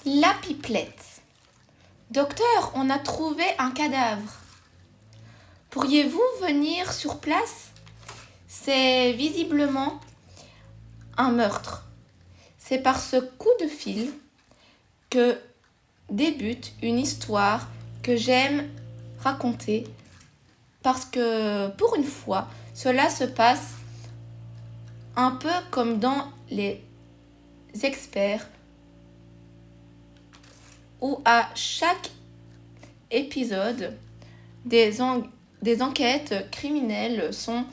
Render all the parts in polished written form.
La pipelette. Docteur, on a trouvé un cadavre. Pourriez-vous venir sur place? C'est visiblement un meurtre. C'est par ce coup de fil que débute une histoire que j'aime raconter parce que pour une fois, cela se passe un peu comme dans les experts où à chaque épisode, des enquêtes criminelles sont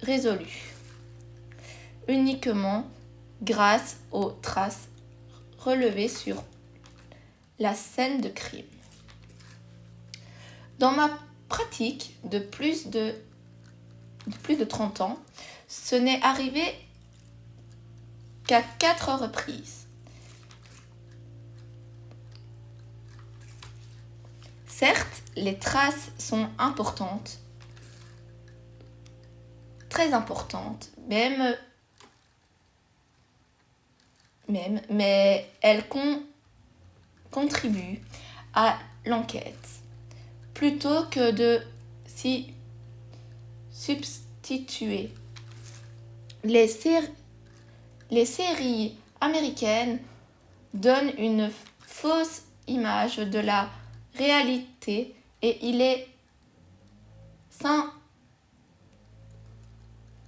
résolues uniquement grâce aux traces relevées sur la scène de crime. Dans ma pratique de plus de 30 ans, ce n'est arrivé qu'à 4 reprises. Certes, les traces sont importantes, très importantes, mais elles contribuent à l'enquête plutôt que de s'y substituer. Les séries américaines donnent une fausse image de la réalité et il est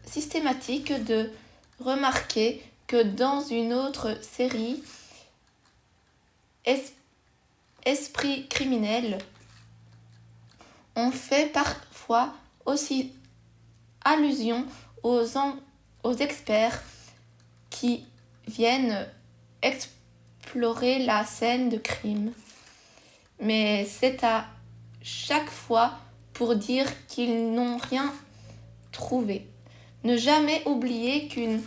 systématique de remarquer que dans une autre série, Esprit criminel, on fait parfois aussi allusion aux experts qui viennent explorer la scène de crime. Mais c'est à chaque fois pour dire qu'ils n'ont rien trouvé. Ne jamais oublier qu'une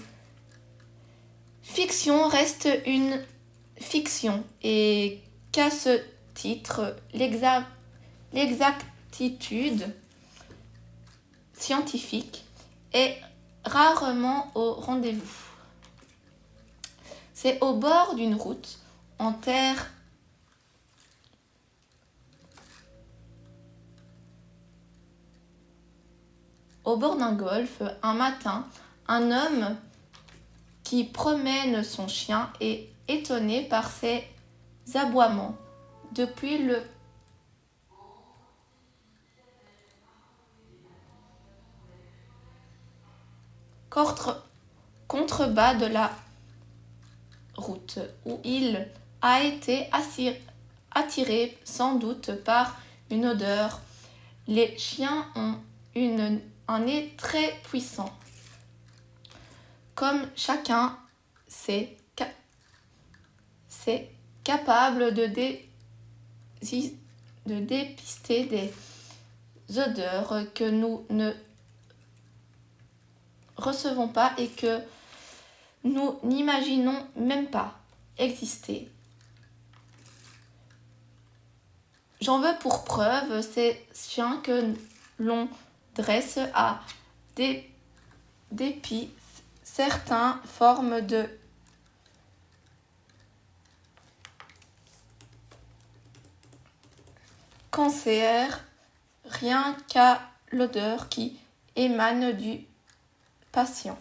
fiction reste une fiction et qu'à ce titre, l'exactitude scientifique est rarement au rendez-vous. C'est au bord d'une route en terre au bord d'un golfe, un matin, un homme qui promène son chien est étonné par ses aboiements. Depuis le contrebas de la route, où il a été attiré sans doute par une odeur. Les chiens ont un nez très puissant. Comme chacun c'est capable de dépister des odeurs que nous ne recevons pas et que nous n'imaginons même pas exister. J'en veux pour preuve ces chiens que l'on dresse à dépit certaines formes de cancer, rien qu'à l'odeur qui émane du patient.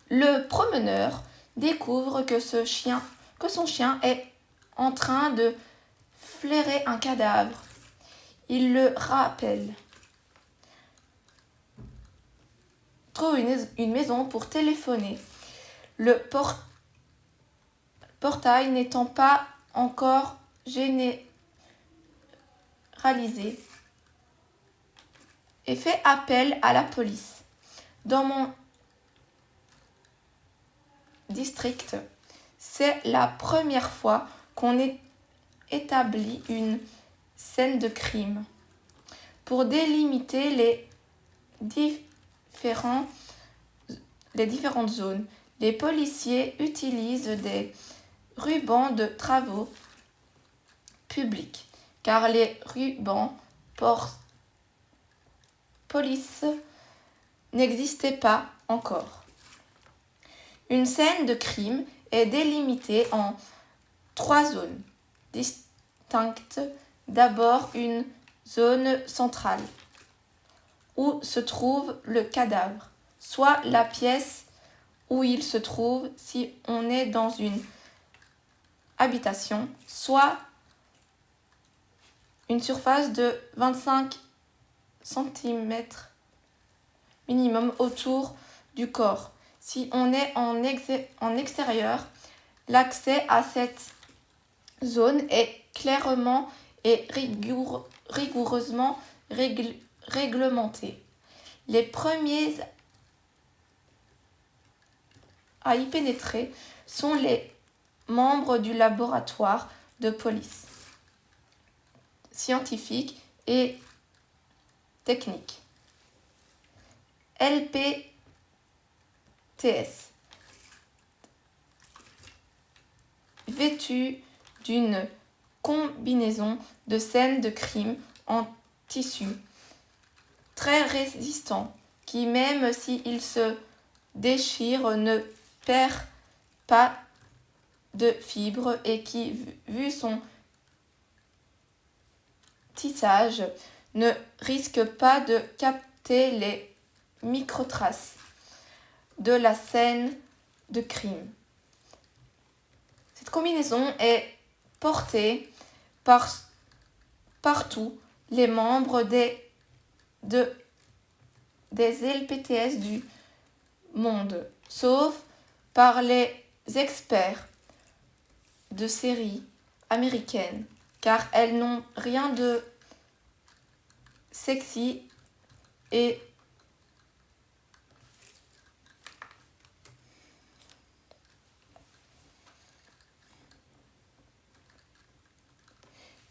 Le promeneur découvre que son chien est en train de flairer un cadavre. Il le rappelle. Trouve une maison pour téléphoner. Le portail n'étant pas encore généralisé et fait appel à la police. Dans mon district, c'est la première fois qu'on établit une scène de crime. Pour délimiter les différentes zones, les policiers utilisent des rubans de travaux publics, car les rubans police n'existait pas encore. Une scène de crime est délimitée en 3 zones distinctes. D'abord, une zone centrale où se trouve le cadavre, soit la pièce où il se trouve si on est dans une habitation, soit une surface de 25 cm minimum autour du corps. Si on est en extérieur, l'accès à cette zone est clairement et rigoureusement réglementé. Les premiers à y pénétrer sont les membres du laboratoire de police, scientifique et technique. LPTS. Vêtu d'une combinaison de scènes de crime en tissu très résistant qui, même s'il se déchire, ne perd pas de fibres et qui, vu son tissage, ne risque pas de capter les microtraces de la scène de crime. Cette combinaison est portée par tous les membres des LPTS du monde, sauf par les experts de séries américaines, car elles n'ont rien de sexy et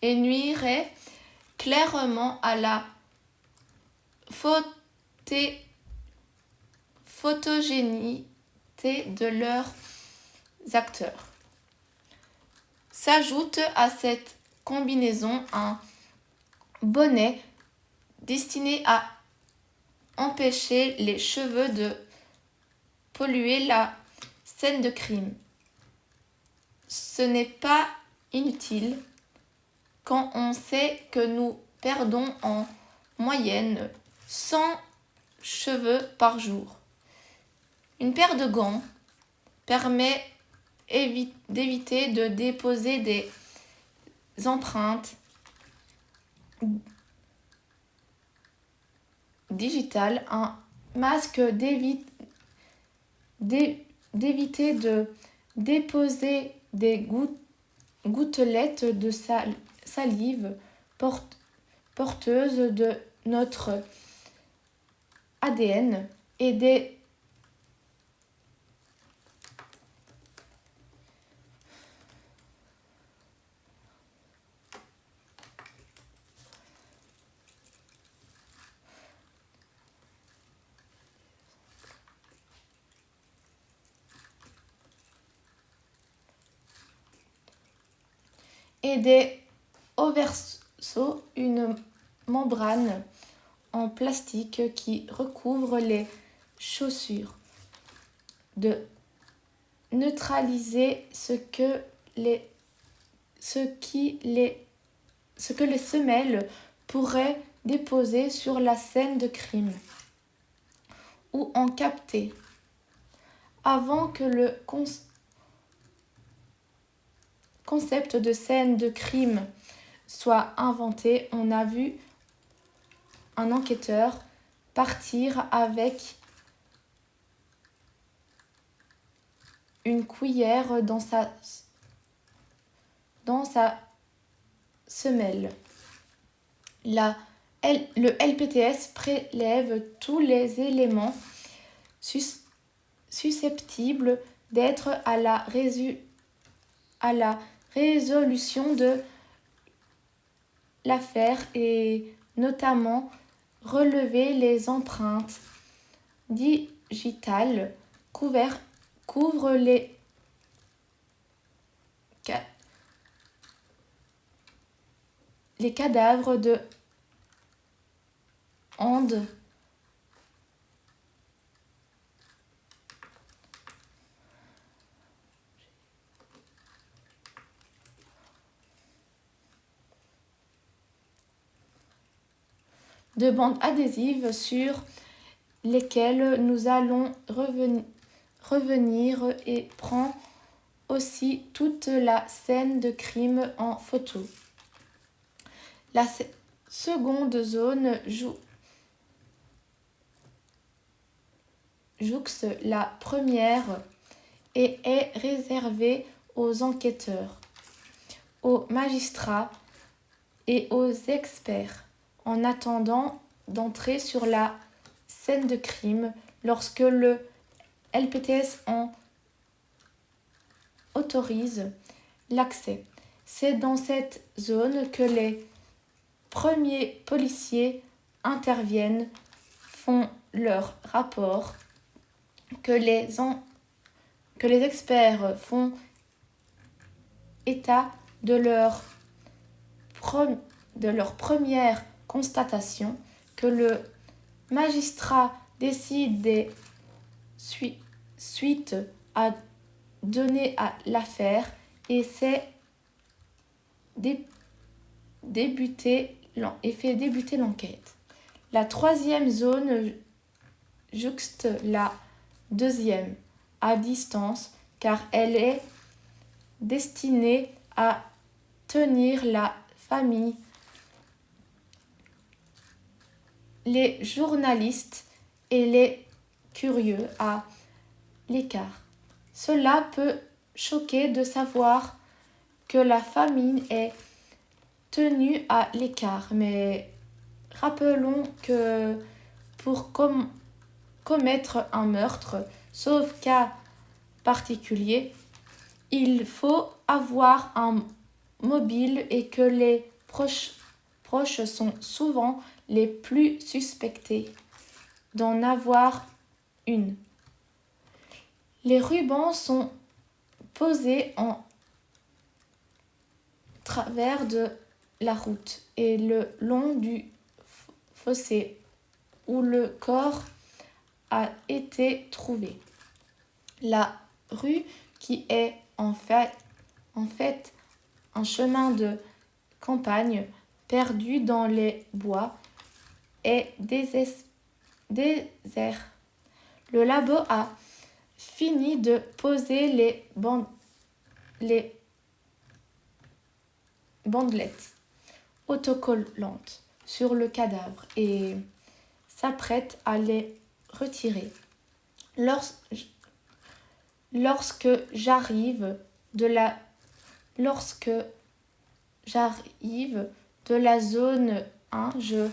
nuirait clairement à la photogénité de leurs acteurs. S'ajoute à cette combinaison un bonnet destiné à empêcher les cheveux de polluer la scène de crime. Ce n'est pas inutile quand on sait que nous perdons en moyenne 100 cheveux par jour. Une paire de gants permet d'éviter de déposer des empreintes digitales. Un masque d'éviter de déposer des gouttelettes de salive porteuses de notre ADN et des overseaux, une membrane en plastique qui recouvre les chaussures, de neutraliser ce que les semelles pourraient déposer sur la scène de crime ou en capter. Avant que le concept de scène de crime soit inventé, on a vu un enquêteur partir avec une cuillère dans sa semelle. Le LPTS prélève tous les éléments susceptibles d'être à la résolution de l'affaire et notamment relever les empreintes digitales, couvre les cadavres de Hand de bandes adhésives sur lesquelles nous allons revenir et prend aussi toute la scène de crime en photo. La seconde zone jouxte la première et est réservée aux enquêteurs, aux magistrats et aux experts en attendant d'entrer sur la scène de crime lorsque le LPTS en autorise l'accès. C'est dans cette zone que les premiers policiers interviennent, font leur rapport, que les experts font état de leur première constatation, que le magistrat décide des suites à donner à l'affaire et fait débuter l'enquête. La troisième zone jouxte la deuxième à distance car elle est destinée à tenir la famille, les journalistes et les curieux à l'écart. Cela peut choquer de savoir que la famille est tenue à l'écart, mais rappelons que pour commettre un meurtre, sauf cas particulier, il faut avoir un mobile et que les proches sont souvent les plus suspectés d'en avoir une. Les rubans sont posés en travers de la route et le long du fossé où le corps a été trouvé. La rue, qui est en fait un chemin de campagne perdu dans les bois, est désert. Le labo a fini de poser les bandelettes autocollantes sur le cadavre et s'apprête à les retirer. Lorsque j'arrive de la zone 1, je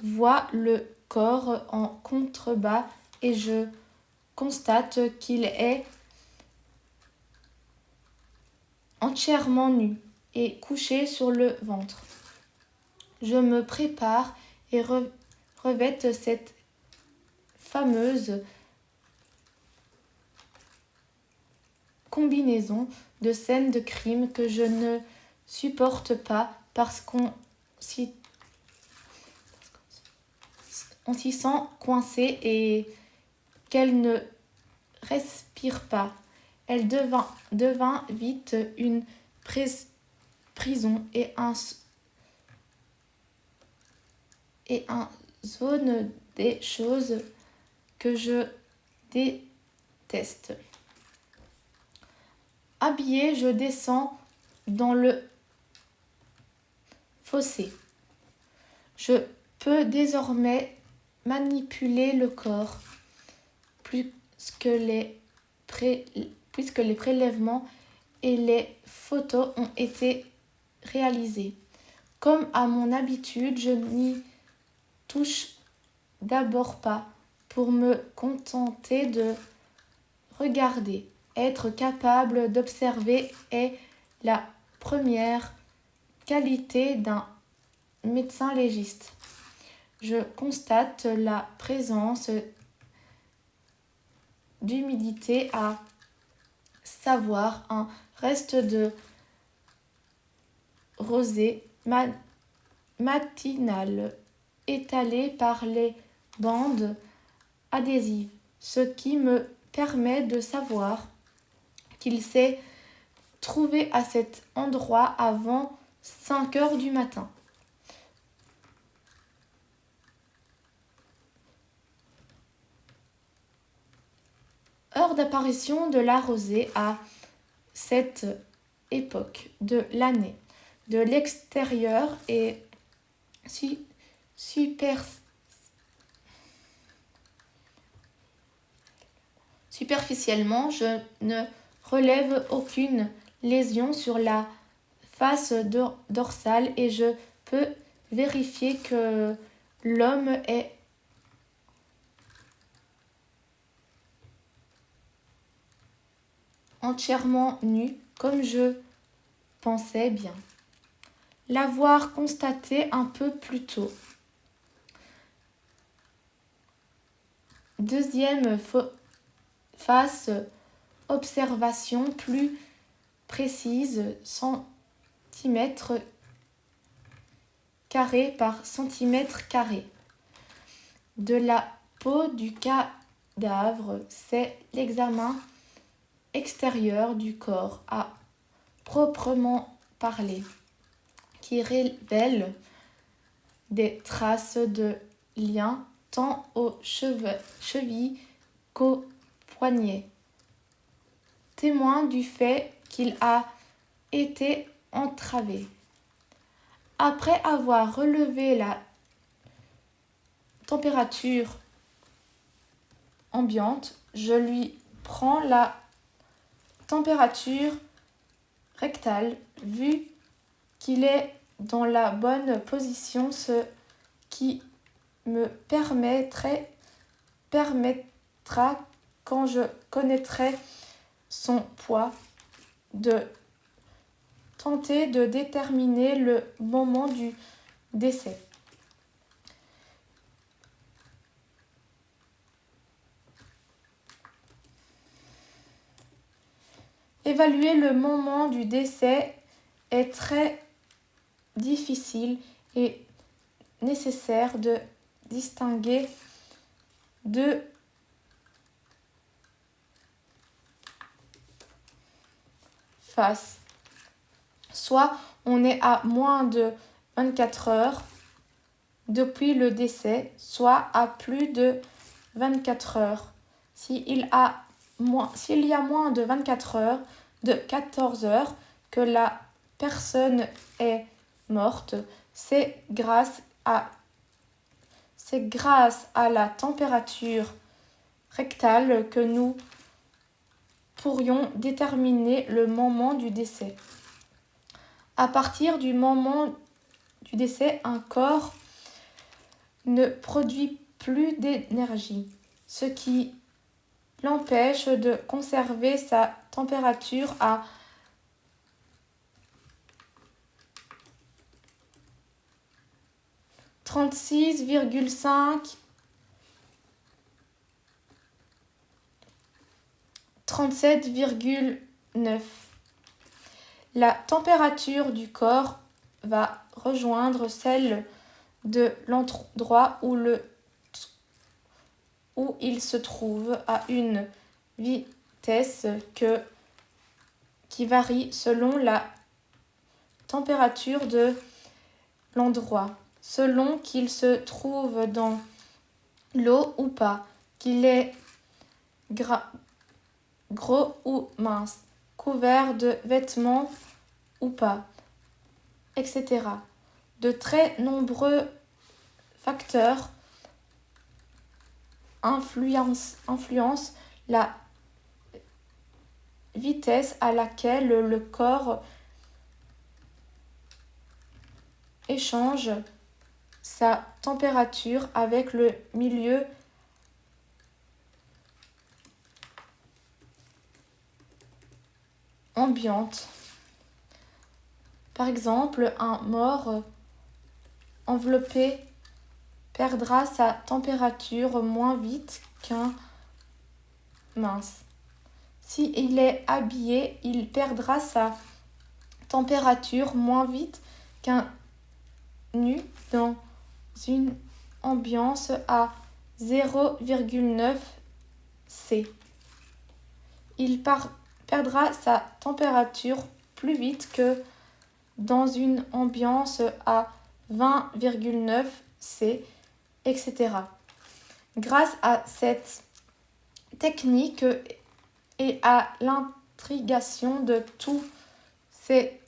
vois le corps en contrebas et je constate qu'il est entièrement nu et couché sur le ventre. Je me prépare et revête cette fameuse combinaison de scènes de crime que je ne supporte pas parce qu'on s'y sent coincé et qu'elle ne respire pas. Elle devint vite une prison et un zone des choses que je déteste. Habillée, je descends dans le fossé. Je peux désormais manipuler le corps puisque les prélèvements et les photos ont été réalisés. Comme à mon habitude, je n'y touche d'abord pas pour me contenter de regarder. Être capable d'observer est la première qualité d'un médecin légiste. Je constate la présence d'humidité, à savoir un reste de rosée matinale étalé par les bandes adhésives, ce qui me permet de savoir qu'il s'est trouvé à cet endroit avant 5 heures du matin. L'heure d'apparition de la rosée à cette époque de l'année de l'extérieur est superficiellement, je ne relève aucune lésion sur la face dorsale et je peux vérifier que l'homme est entièrement nu, comme je pensais bien l'avoir constaté un peu plus tôt. Deuxième face, observation plus précise, centimètre carré par centimètre carré. De la peau du cadavre, c'est l'examen extérieur du corps à proprement parler, qui révèle des traces de liens tant aux chevilles qu'aux poignets, témoin du fait qu'il a été entravé. Après avoir relevé la température ambiante, je lui prends la température rectale, vu qu'il est dans la bonne position, ce qui me permettra, quand je connaîtrai son poids, de tenter de déterminer le moment du décès. Évaluer le moment du décès est très difficile et nécessaire de distinguer deux faces. Soit on est à moins de 24 heures depuis le décès, soit à plus de 24 heures. S'il y a moins de 24 heures, de 14 heures que la personne est morte, c'est grâce à la température rectale que nous pourrions déterminer le moment du décès. À partir du moment du décès, un corps ne produit plus d'énergie, ce qui l'empêche de conserver sa température à 36,5 37,9. La température du corps va rejoindre celle de l'endroit où il se trouve à une vitesse qui varie selon la température de l'endroit, selon qu'il se trouve dans l'eau ou pas, qu'il est gros ou mince, couvert de vêtements ou pas, etc. De très nombreux facteurs influencent la vitesse à laquelle le corps échange sa température avec le milieu ambiant. Par exemple, un mort enveloppé perdra sa température moins vite qu'un mince. S'il est habillé, il perdra sa température moins vite qu'un nu dans une ambiance à 0,9 C. Il perdra sa température plus vite que dans une ambiance à 20,9 C, etc. Grâce à cette technique et à l'intrigation de tous ces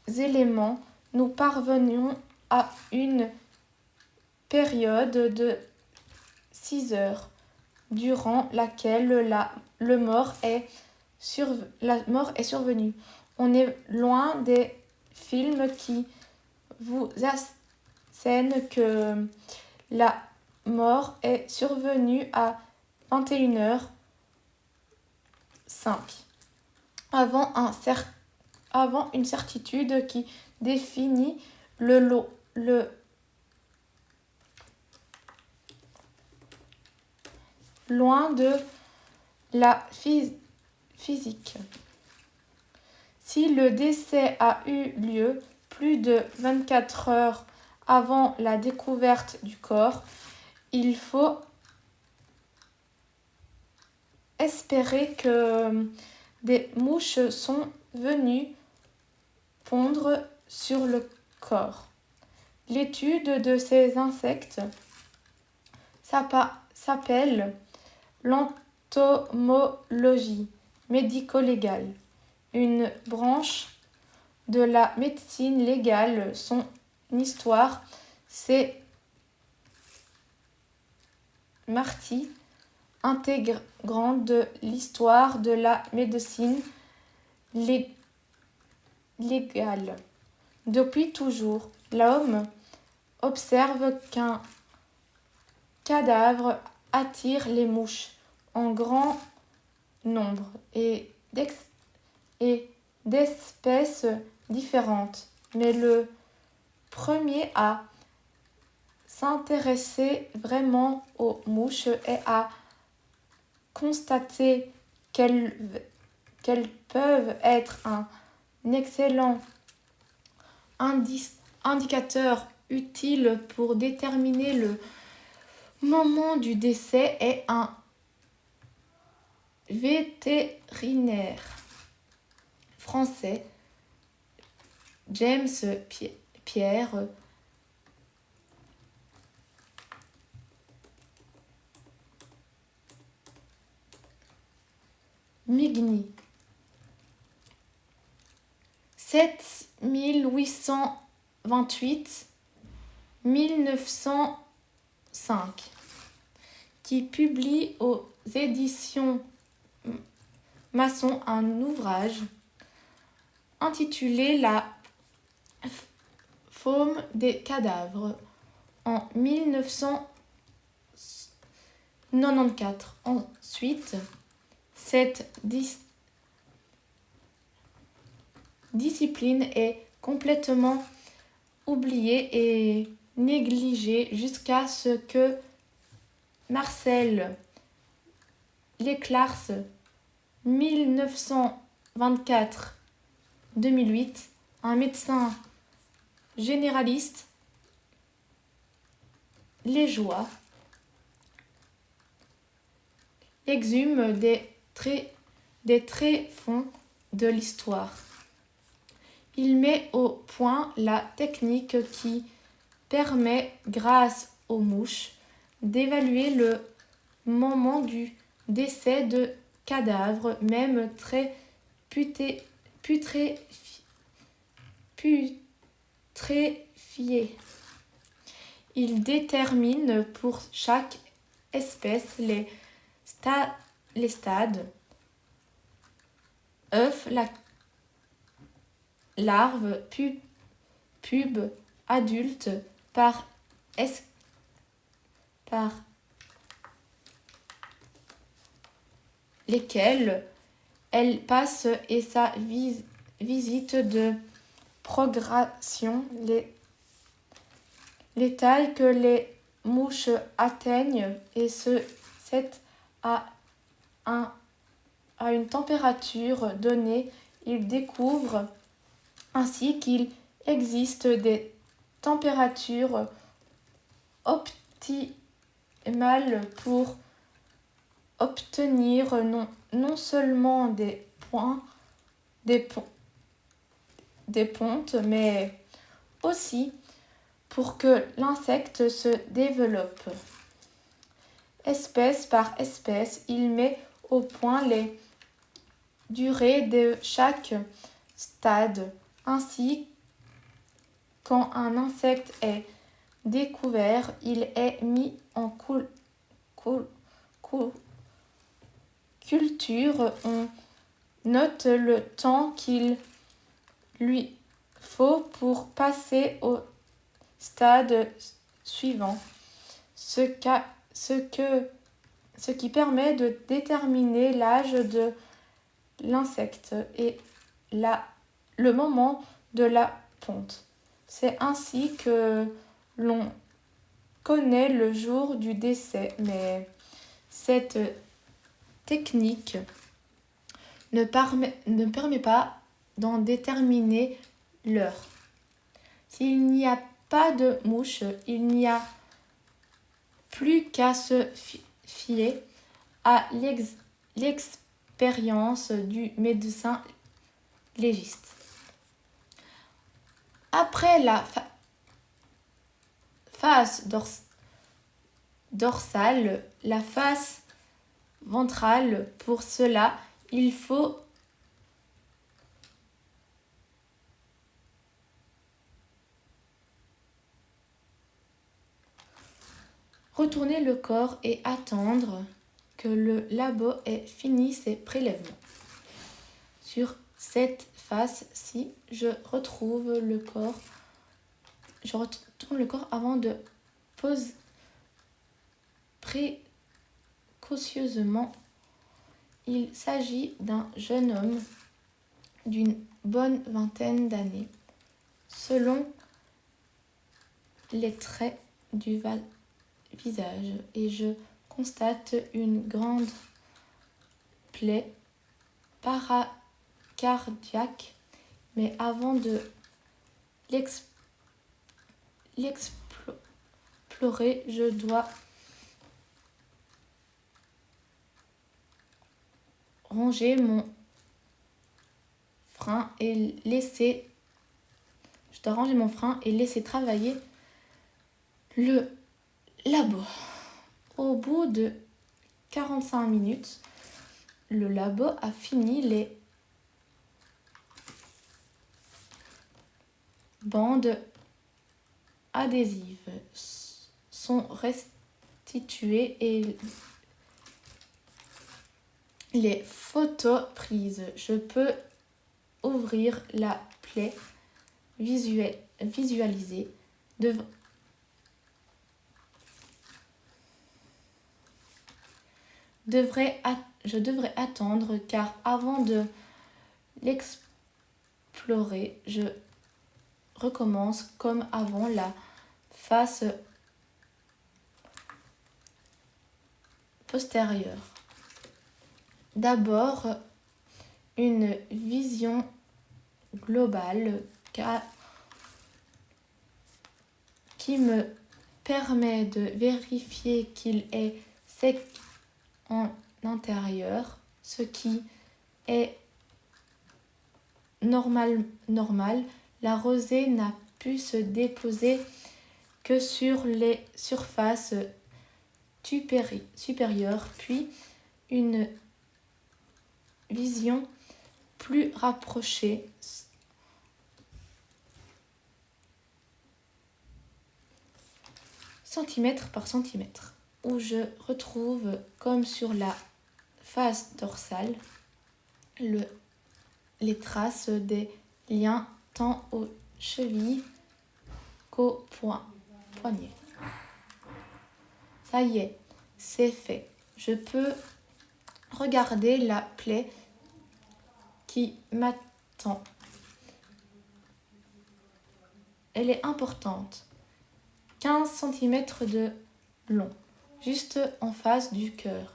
éléments, nous parvenons à une période de 6 heures, durant laquelle la mort est survenue. On est loin des films qui vous assènent que la mort est survenue à 21h05, avant une certitude qui définit loin de la physique. Si le décès a eu lieu plus de 24 heures avant la découverte du corps, il faut espérer que des mouches sont venues pondre sur le corps. L'étude de ces insectes s'appelle l'entomologie médico-légale, une branche de la médecine légale. Son histoire, c'est partie intégrante de l'histoire de la médecine légale. Depuis toujours, l'homme observe qu'un cadavre attire les mouches en grand nombre et d'espèces différentes. Mais le premier à s'intéresser vraiment aux mouches et à constater qu'elles peuvent être un excellent indicateur utile pour déterminer le moment du décès est un vétérinaire français, James Pierre Migny. 7828-1905, qui publie aux éditions Masson un ouvrage intitulé La faune des cadavres en 1994. Ensuite, cette discipline est complètement oubliée et négligée jusqu'à ce que Marcel Leclars, 1924-2008, un médecin généraliste liégeois, exhume des tréfonds de l'histoire. Il met au point la technique qui permet, grâce aux mouches, d'évaluer le moment du décès de cadavres, même très putréfiés. Il détermine pour chaque espèce les stades, œufs, larves, pubes, adultes, par lesquels elle passe et sa visite de progression, les tailles que les mouches atteignent et c'est à une température donnée. Il découvre ainsi qu'il existe des températures optimales pour obtenir non seulement des pontes, mais aussi pour que l'insecte se développe. Espèce par espèce, il met au point les durée de chaque stade. Ainsi, quand un insecte est découvert, il est mis en culture. On note le temps qu'il lui faut pour passer au stade suivant, ce qui permet de déterminer l'âge de l'insecte et le moment de la ponte. C'est ainsi que l'on connaît le jour du décès, mais cette technique ne permet pas d'en déterminer l'heure. S'il n'y a pas de mouche, il n'y a plus qu'à se fier à l'expérience du médecin légiste. Après la face dorsale, la face ventrale, pour cela, il faut retourner le corps et attendre que le labo ait fini ses prélèvements. Sur cette face-ci, je retourne le corps avant de poser précautionneusement. Il s'agit d'un jeune homme d'une bonne vingtaine d'années. Selon les traits du visage, et je constate une grande plaie paracardiaque, mais avant de l'explorer, je dois ranger mon frein et laisser travailler le labo. Au bout de 45 minutes, le labo a fini. Les bandes adhésives sont restituées et les photos prises. Je peux ouvrir la plaie, visualiser. Je devrais attendre car avant de l'explorer, je recommence comme avant la face postérieure. D'abord, une vision globale qui me permet de vérifier qu'il est sec en intérieur, ce qui est normal. La rosée n'a pu se déposer que sur les surfaces supérieures, puis une vision plus rapprochée centimètre par centimètre, où je retrouve, comme sur la face dorsale, les traces des liens tant aux chevilles qu'aux poignets. Ça y est, c'est fait. Je peux regarder la plaie qui m'attend. Elle est importante. 15 cm de long, juste en face du cœur,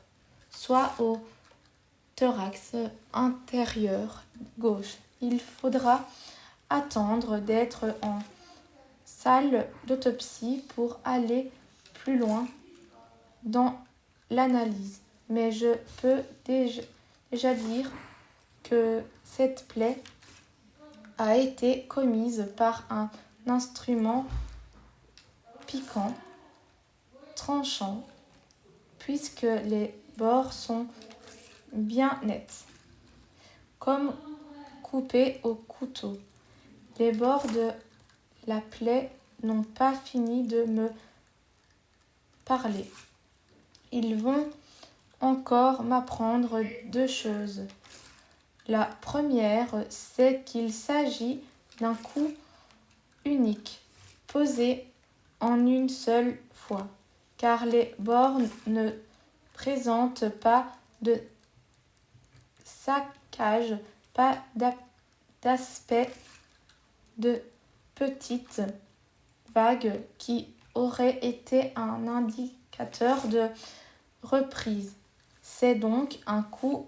soit au thorax intérieur gauche. Il faudra attendre d'être en salle d'autopsie pour aller plus loin dans l'analyse. Mais je peux déjà dire que cette plaie a été commise par un instrument piquant, tranchant, puisque les bords sont bien nets. comme coupés au couteau. Les bords de la plaie n'ont pas fini de me parler. Ils vont encore m'apprendre 2 choses. La première, c'est qu'il s'agit d'un coup unique, posé en une seule fois, car les bords ne présentent pas de saccage, pas d'aspect de petite vague qui aurait été un indicateur de reprise. C'est donc un coup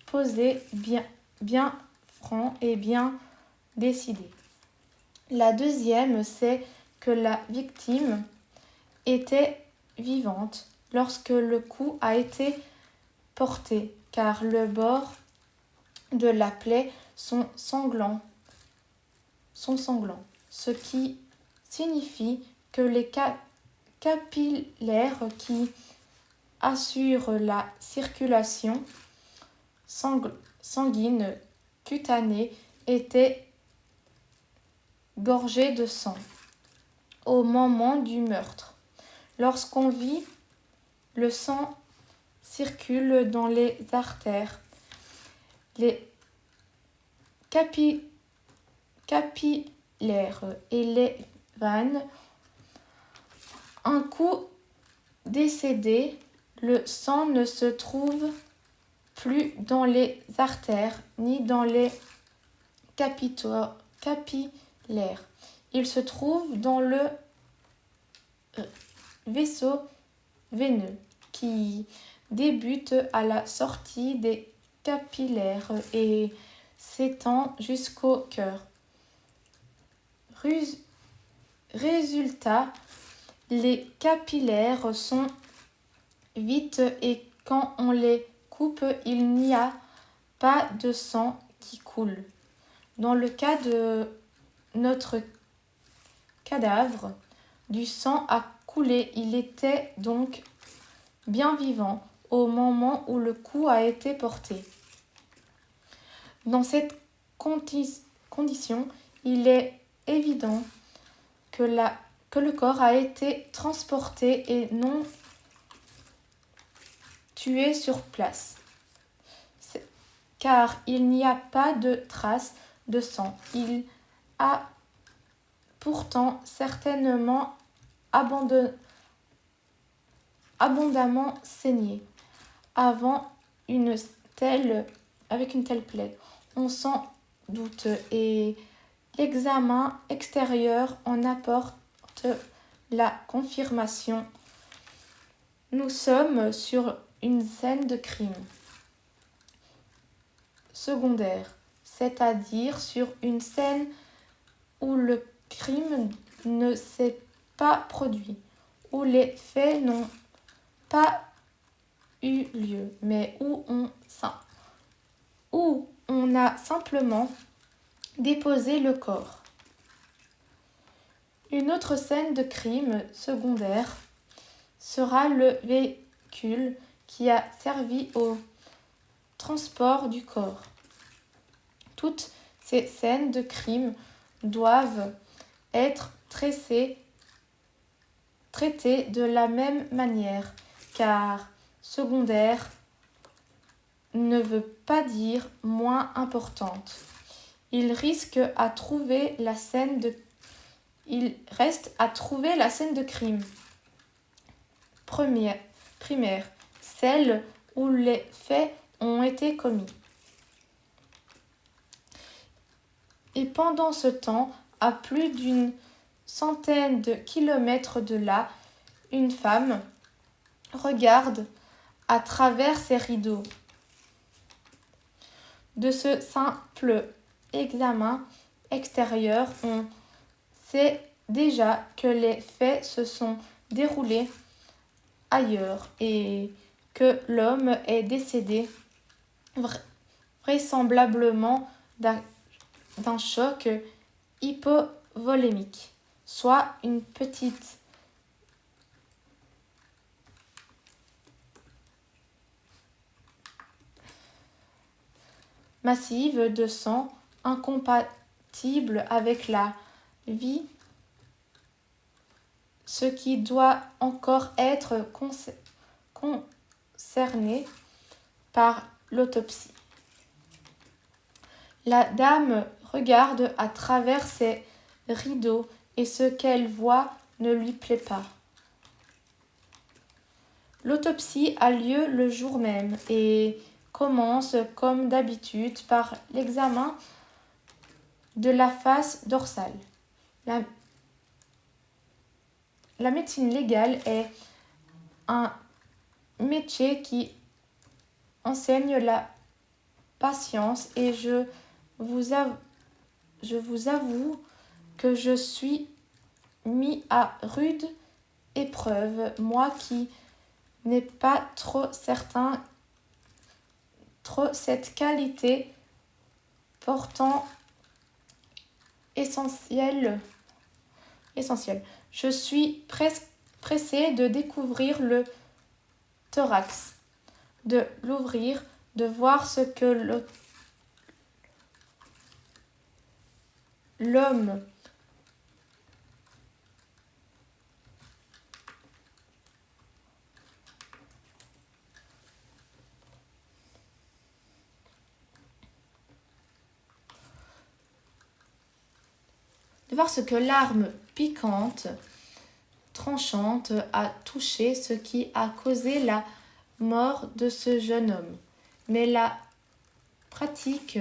posé bien franc et bien décidé. La deuxième, c'est que la victime était vivante lorsque le coup a été porté, car le bord de la plaie sont sanglants, ce qui signifie que les capillaires qui assurent la circulation sanguine cutanée étaient gorgés de sang au moment du meurtre. Lorsqu'on vit, le sang circule dans les artères, les capillaires et les veines. Un coup décédé, le sang ne se trouve plus dans les artères ni dans les capillaires. Il se trouve dans le vaisseau veineux qui débute à la sortie des capillaires et s'étend jusqu'au cœur. Résultat, les capillaires sont vides et quand on les coupe, il n'y a pas de sang qui coule. Dans le cas de notre cadavre, du sang a coulé. Il était donc bien vivant au moment où le coup a été porté. Dans cette condition, il est évident que le corps a été transporté et non tué sur place, car il n'y a pas de traces de sang. Il a pourtant certainement abondamment saigné avec une telle plaie. On s'en doute et l'examen extérieur en apporte la confirmation. Nous sommes sur une scène de crime secondaire, c'est-à-dire sur une scène où le crime ne s'est pas produit, où les faits n'ont pas eu lieu, mais où on a simplement déposé le corps. Une autre scène de crime secondaire sera le véhicule qui a servi au transport du corps. Toutes ces scènes de crime doivent être traitées de la même manière, car secondaire ne veut pas dire moins importante. Il reste à trouver la scène de crime primaire, celle où les faits ont été commis. Et pendant ce temps, à plus d'une centaine de kilomètres de là, une femme regarde à travers ses rideaux. De ce simple examen extérieur, on sait déjà que les faits se sont déroulés ailleurs et que l'homme est décédé vraisemblablement d'un choc hypovolémique, soit une petite massive de sang incompatible avec la vie, ce qui doit encore être concerné par l'autopsie. La dame regarde à travers ses rideaux et ce qu'elle voit ne lui plaît pas. L'autopsie a lieu le jour même et commence comme d'habitude par l'examen de la face dorsale. La médecine légale est un métier qui enseigne la patience et je vous avoue que je suis mis à rude épreuve, moi qui n'ai pas trop cette qualité pourtant essentielle. Je suis pressée de découvrir le thorax, de l'ouvrir, de voir ce que l'homme l'arme piquante, tranchante a touché, ce qui a causé la mort de ce jeune homme. Mais la pratique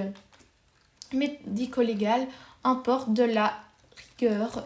médico-légale importe de la rigueur